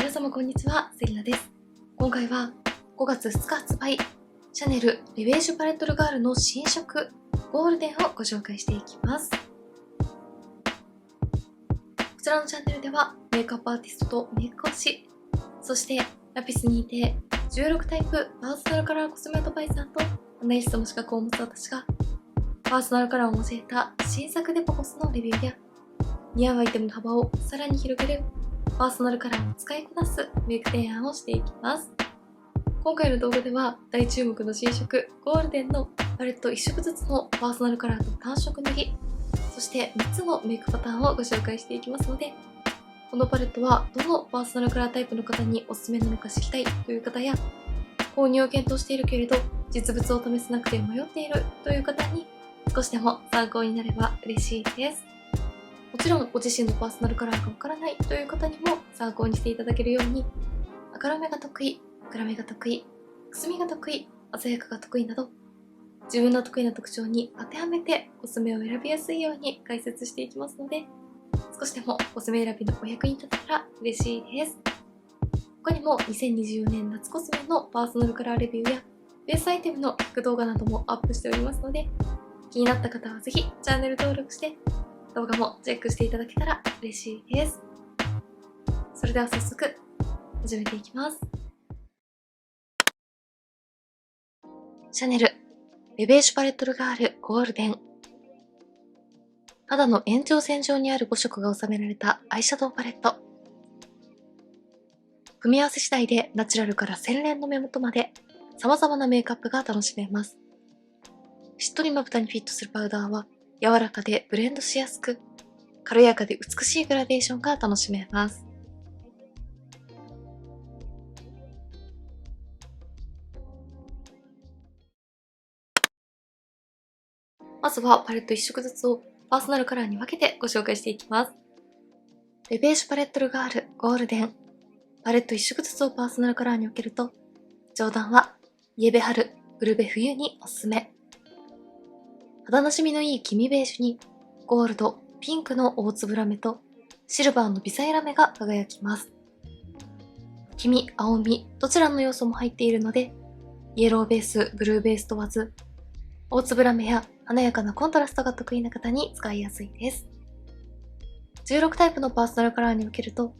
皆様こんにちは、セリナです。今回は5月2日発売、シャネルレベージュパレットルガールの新色ゴールデンをご紹介していきます。こちらのチャンネルではメイクアップアーティストとメイク講師、そしてラピスにて16タイプパーソナルカラーコスメアドバイザーとアナリストの資格を持つ私がパーソナルカラーを交えた新作デパコスのレビューや似合うアイテムの幅をさらに広げるパーソナルカラーを使いこなすメイク提案をしていきます。今回の動画では大注目の新色ゴールデンのパレット1色ずつのパーソナルカラーと単色塗り、そして3つのメイクパターンをご紹介していきますので、このパレットはどのパーソナルカラータイプの方におすすめなのか知りたいという方や、購入を検討しているけれど実物を試せなくて迷っているという方に少しでも参考になれば嬉しいです。もちろんご自身のパーソナルカラーがわからないという方にも参考にしていただけるように、明るめが得意、暗めが得意、くすみが得意、鮮やかが得意など自分の得意な特徴に当てはめてコスメを選びやすいように解説していきますので、少しでもコスメ選びのお役に立てたら嬉しいです。他にも2024年夏コスメのパーソナルカラーレビューやベースアイテムの比較動画などもアップしておりますので、気になった方はぜひチャンネル登録して動画もチェックしていただけたら嬉しいです。それでは早速始めていきます。シャネルレベージュパレットルガールゴールデン。肌の延長線上にある5色が収められたアイシャドウパレット。組み合わせ次第でナチュラルから洗練の目元まで様々なメイクアップが楽しめます。しっとりまぶたにフィットするパウダーは柔らかでブレンドしやすく、軽やかで美しいグラデーションが楽しめます。まずはパレット1色ずつをパーソナルカラーに分けてご紹介していきます。レベージュパレットルガールゴールデン。パレット1色ずつをパーソナルカラーに分けると、上段はイエベ春、ウルベ冬におすすめ。肌なじみのいい黄身ベージュにゴールド、ピンクの大粒ラメとシルバーの微細ラメが輝きます。黄身、青み、どちらの要素も入っているので、イエローベース、ブルーベース問わず、大粒ラメや華やかなコントラストが得意な方に使いやすいです。16タイプのパーソナルカラーに分けると、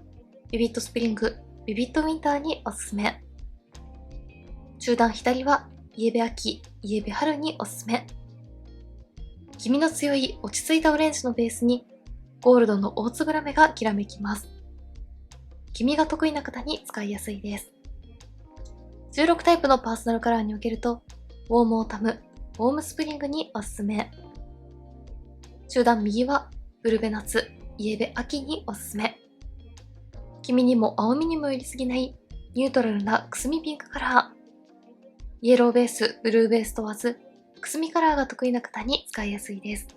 ビビットスプリング、ビビットウィンターにおすすめ。中段左はイエベ秋、イエベ春におすすめ。黄身の強い落ち着いたオレンジのベースにゴールドの大粒ラメがきらめきます。黄身が得意な方に使いやすいです。16タイプのパーソナルカラーに分けると、ウォームオータム、ウォームスプリングにおすすめ。中段右はブルベ夏、イエベ秋におすすめ。黄身にも青みにも寄りすぎないニュートラルなくすみピンクカラー。イエローベース、ブルーベース問わず、くすみカラーが得意な方に使いやすいです。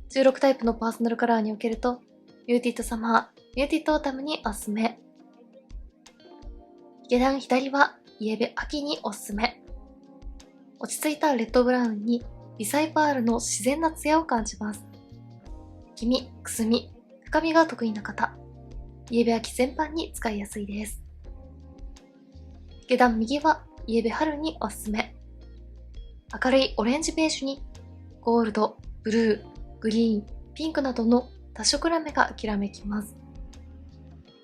16タイプのパーソナルカラーに分けると、ミューティッドサマー、ミューティッドオータムにおすすめ。下段左はイエベ秋におすすめ。落ち着いたレッドブラウンに微細パールの自然なツヤを感じます。黄身、くすみ、深みが得意な方、イエベ秋全般に使いやすいです。下段右はイエベ春におすすめ。明るいオレンジベージュにゴールド、ブルー、グリーン、ピンクなどの多色ラメがきらめきます。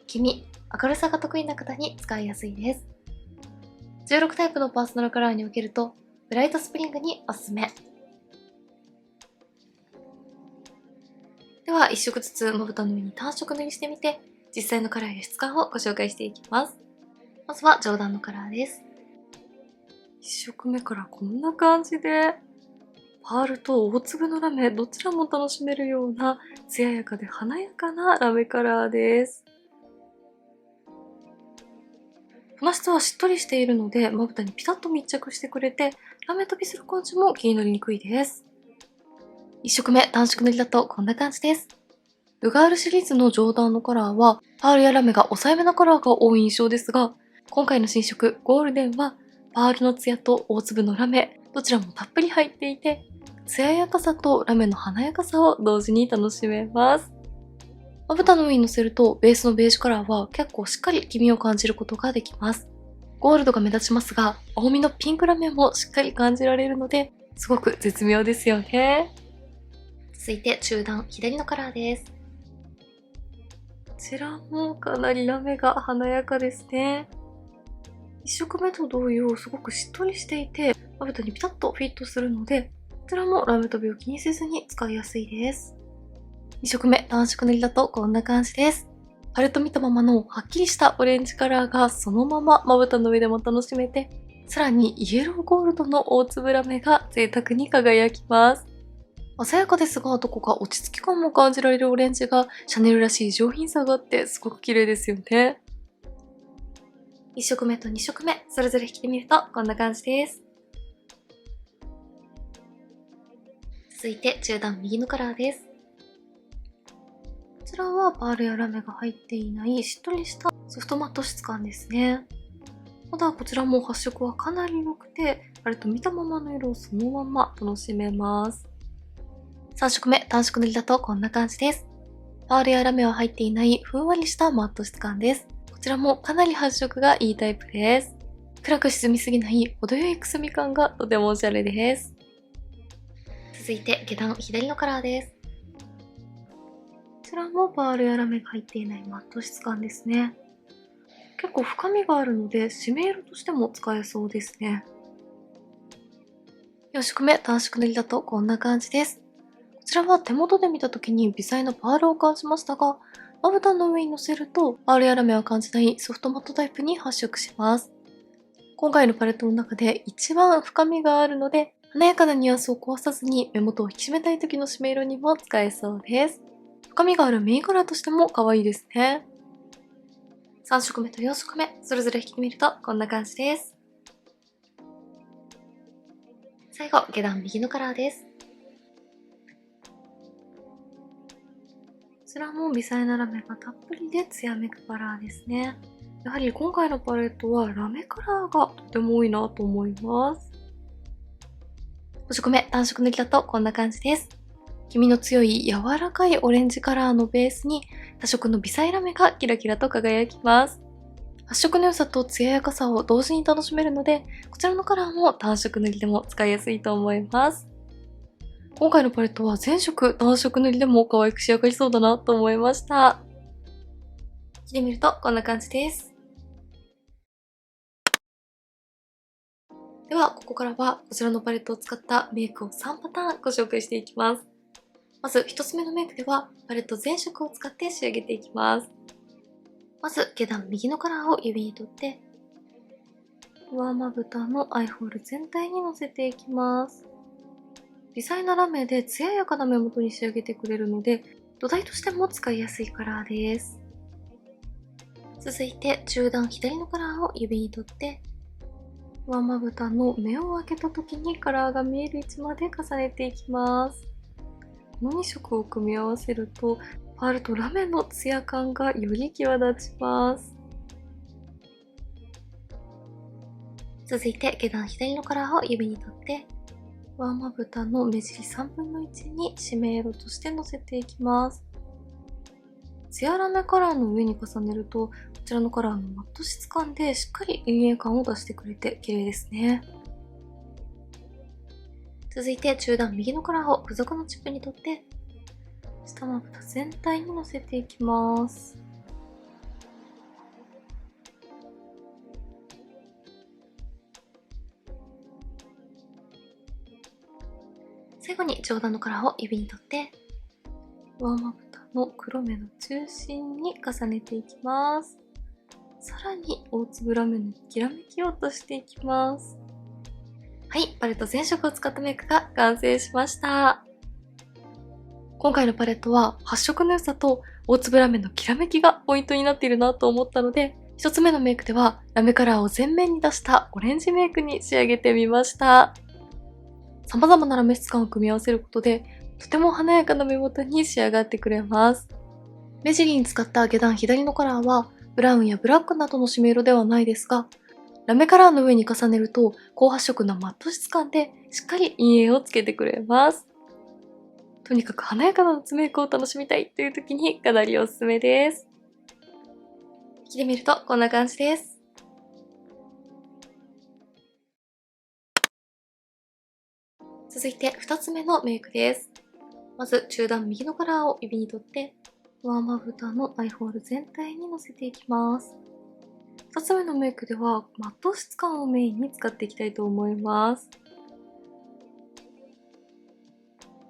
黄身、明るさが得意な方に使いやすいです。16タイプのパーソナルカラーに分けると、ブライトスプリングにおすすめ。では1色ずつまぶたの上に単色塗りしてみて、実際のカラーや質感をご紹介していきます。まずは上段のカラーです。1色目からこんな感じで、パールと大粒のラメ、どちらも楽しめるような艶やかで華やかなラメカラーです。鼻質はしっとりしているので、まぶたにピタッと密着してくれて、ラメ飛びする感じも気になりにくいです。1色目、単色塗りだとこんな感じです。ルガールシリーズの上段のカラーは、パールやラメが抑えめなカラーが多い印象ですが、今回の新色ゴールデンは、パールのツヤと大粒のラメ、どちらもたっぷり入っていて、艶やかさとラメの華やかさを同時に楽しめます。まぶたの上にのせるとベースのベージュカラーは結構しっかり黄身を感じることができます。ゴールドが目立ちますが、青みのピンクラメもしっかり感じられるので、すごく絶妙ですよね。続いて中段左のカラーです。こちらもかなりラメが華やかですね。1色目と同様すごくしっとりしていて、まぶたにピタッとフィットするので、こちらもラメ飛びを気にせずに使いやすいです。2色目単色塗りだとこんな感じです。パレット見たままのはっきりしたオレンジカラーがそのまままぶたの上でも楽しめて、さらにイエローゴールドの大粒ラメが贅沢に輝きます。鮮やかですが、どこか落ち着き感も感じられるオレンジがシャネルらしい上品さがあってすごく綺麗ですよね。1色目と2色目、それぞれ引いてみるとこんな感じです。続いて中段右のカラーです。こちらはパールやラメが入っていないしっとりしたソフトマット質感ですね。ただこちらも発色はかなり良くて、パレット見たままの色をそのまま楽しめます。3色目単色塗りだとこんな感じです。パールやラメは入っていないふんわりしたマット質感です。こちらもかなり発色がいいタイプです。暗く沈みすぎない程よいくすみ感がとてもおしゃれです。続いて下段左のカラーです。こちらもパールやラメが入っていないマット質感ですね。結構深みがあるので締め色としても使えそうですね。4色目単色塗りだとこんな感じです。こちらは手元で見た時に微細なパールを感じましたが、まぶたの上にのせるとパールやラメは感じないソフトマットタイプに発色します。今回のパレットの中で一番深みがあるので、華やかなニュアンスを壊さずに目元を引き締めたい時の締め色にも使えそうです。深みがあるメインカラーとしても可愛いですね。3色目と4色目、それぞれ引いてみるとこんな感じです。最後、下段右のカラーです。こちらも微細なラメがたっぷりで艶めくカラーですね。やはり今回のパレットはラメカラーがとても多いなと思います。5色目単色塗りだとこんな感じです。黄身の強い柔らかいオレンジカラーのベースに多色の微細ラメがキラキラと輝きます。発色の良さと艶やかさを同時に楽しめるので、こちらのカラーも単色塗りでも使いやすいと思います。今回のパレットは全色単色塗りでも可愛く仕上がりそうだなと思いました。着てみるとこんな感じです。では、ここからはこちらのパレットを使ったメイクを3パターンご紹介していきます。まず1つ目のメイクではパレット全色を使って仕上げていきます。まず下段右のカラーを指に取って、上まぶたのアイホール全体にのせていきます。微細なラメで艶やかな目元に仕上げてくれるので、土台としても使いやすいカラーです。続いて中段左のカラーを指に取って、上まぶたの目を開けた時にカラーが見える位置まで重ねていきます。この2色を組み合わせると、パールとラメのツヤ感がより際立ちます。続いて下段左のカラーを指に取って、上まぶたの目尻3分の1に締め色としてのせていきます。ツヤラメカラーの上に重ねると、こちらのカラーのマット質感でしっかり陰影感を出してくれて綺麗ですね。続いて中段右のカラーを付属のチップに取って、下まぶた全体にのせていきます。最後に上段のカラーを指に取って、上まぶたの黒目の中心に重ねていきます。さらに大粒ラメのきらめきを足していきます。はい、パレット全色を使ったメイクが完成しました。今回のパレットは発色の良さと大粒ラメのきらめきがポイントになっているなと思ったので、一つ目のメイクではラメカラーを全面に出したオレンジメイクに仕上げてみました。様々なラメ質感を組み合わせることで、とても華やかな目元に仕上がってくれます。目尻に使った下段左のカラーは、ブラウンやブラックなどの締め色ではないですが、ラメカラーの上に重ねると高発色なマット質感でしっかり陰影をつけてくれます。とにかく華やかな夏メイクを楽しみたいという時にかなりおすすめです。着てみるとこんな感じです。続いて2つ目のメイクです。まず中段右のカラーを指に取って、上まぶたのアイホール全体にのせていきます。2つ目のメイクではマット質感をメインに使っていきたいと思います。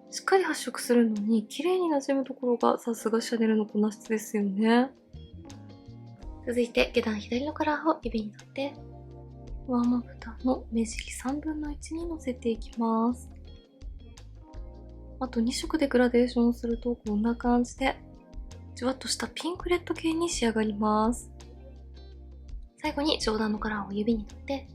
しっかり発色するのに綺麗に馴染むところがさすがシャネルのこなしですよね。続いて下段左のカラーを指に取って、上まぶたの目尻3分の1にのせていきます。あと2色でグラデーションをするとこんな感じで、じわっとしたピンクレッド系に仕上がります。最後に上段のカラーを指に取って、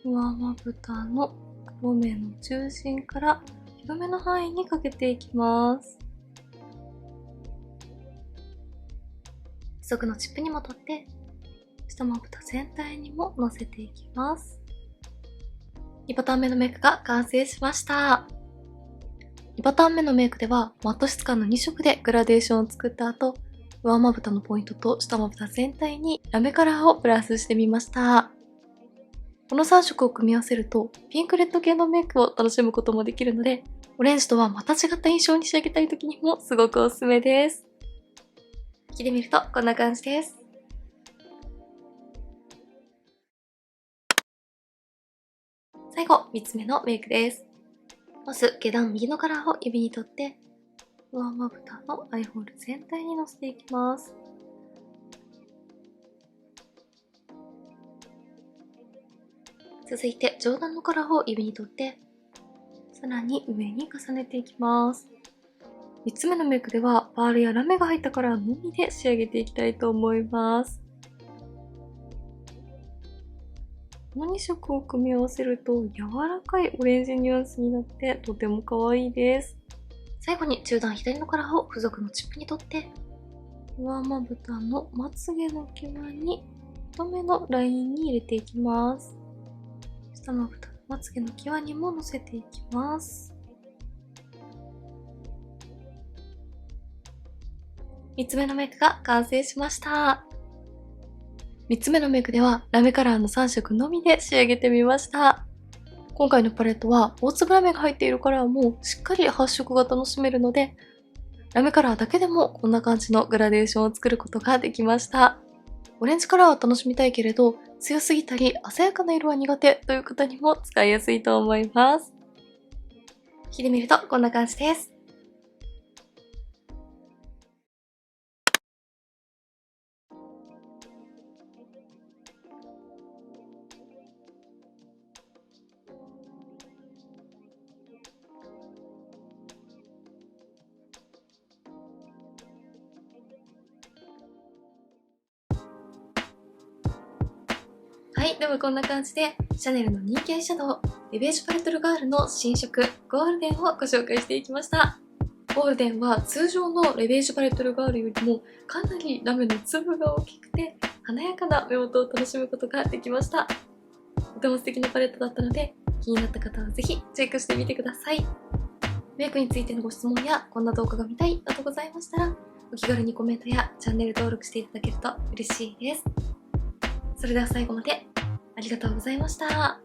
上まぶたの黒目の中心から広めの範囲にかけていきます。付属のチップにも取って、下まぶた全体にものせていきます。2パターン目のメイクが完成しました。2パターン目のメイクではマット質感の2色でグラデーションを作った後、上まぶたのポイントと下まぶた全体にラメカラーをプラスしてみました。この3色を組み合わせるとピンクレッド系のメイクを楽しむこともできるので、オレンジとはまた違った印象に仕上げたい時にもすごくおすすめです。着てみるとこんな感じです。最後、3つ目のメイクです。まず下段右のカラーを指に取って、上まぶたのアイホール全体にのせていきます。続いて上段のカラーを指に取って、さらに上に重ねていきます。3つ目のメイクではパールやラメが入ったカラーのみで仕上げていきたいと思います。この2色を組み合わせると柔らかいオレンジニュアンスになってとても可愛いです。最後に中段左のカラーを付属のチップに取って、上まぶたのまつげの際に太めのラインに入れていきます。下まぶたのまつげの際にものせていきます。3つ目のメイクが完成しました。3つ目のメイクではラメカラーの3色のみで仕上げてみました。今回のパレットは大粒ラメが入っているカラーもしっかり発色が楽しめるので、ラメカラーだけでもこんな感じのグラデーションを作ることができました。オレンジカラーは楽しみたいけれど、強すぎたり鮮やかな色は苦手という方にも使いやすいと思います。着てみるとこんな感じです。はい、ではこんな感じで、シャネルの人気アイシャドウ、レベージュパレットルガールの新色、ゴールデンをご紹介していきました。ゴールデンは通常のレベージュパレットルガールよりもかなりラメの粒が大きくて、華やかな目元を楽しむことができました。とても素敵なパレットだったので、気になった方はぜひチェックしてみてください。メイクについてのご質問や、こんな動画が見たいなどございましたら、お気軽にコメントやチャンネル登録していただけると嬉しいです。それでは最後までありがとうございました。